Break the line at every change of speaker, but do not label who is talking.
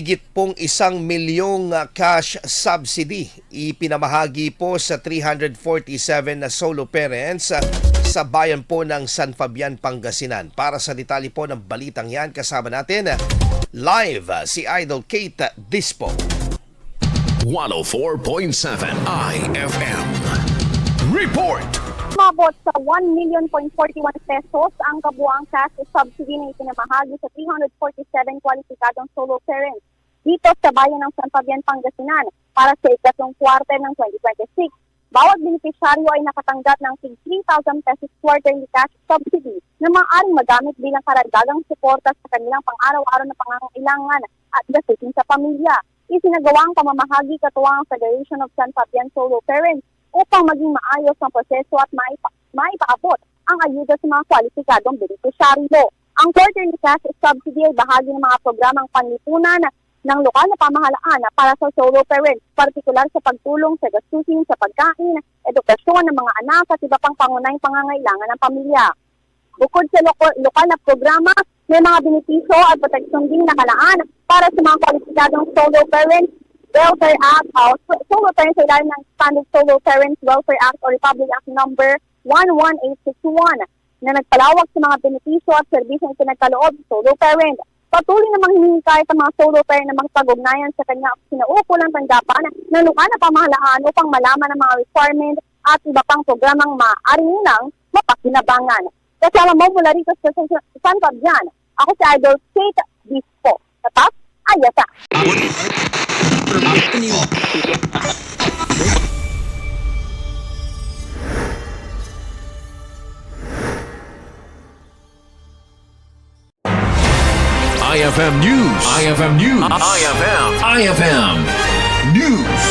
Higit pong 1 milyong cash subsidy ipinamahagi po sa 347 na solo parents sa bayan po ng San Fabian, Pangasinan. Para sa detalye po ng balitang yan, kasama natin live si Idol Kate Dispo.
104.7 IFM Report.
Umabot sa 1,000,041 pesos ang kabuang cash subsidy na ipinamahagi sa 347 kwalipikadong solo parents dito sa bayan ng San Fabian, Pangasinan para sa ikatlong quarter ng 2026. Bawat benepisyaryo ay nakatanggap ng 3,000 pesos quarterly cash subsidy na maaaring magamit bilang karagdagang suporta sa kanilang pang-araw-araw na pangangailangan at gastusin sa pamilya. Isinagawang pamamahagi katuwang ang Federation of San Fabian Solo Parents upang maging maayos ang proseso at maipaabot ang ayuda sa mga kwalipikadong benepisyaryo. Ang quarterly cash subsidy ay bahagi ng mga programang panlipunan ng lokal na pamahalaan para sa solo parents, partikular sa pagtulong sa gastusin sa pagkain, edukasyon ng mga anak at iba pang pangunahing pangangailangan ng pamilya. Bukod sa lokal na programa, may mga benepisyo at proteksyon din nakalaan para sa mga kwalipikadong solo parents, Welfare Act, Solo Parents sa ilalim ng Expanded Solo Parents Welfare Act o Republic Act number 11861 na nagpalawak sa mga benepisyo at serbisyong pinagkaloob sa solo parent. Patuloy namang hinihikayat ang mga solo parent na magpag-ugnayan sa kanya kinaukulang tanggapan ng lokal na pamahalaan upang malaman ang mga requirement at iba pang programang maaari nilang mapakinabangan. Kasama mo mula rito sa San Fabian, ako si Idol Kate Dispo. Tatak, ayata.
IFM News. IFM News. IFM News.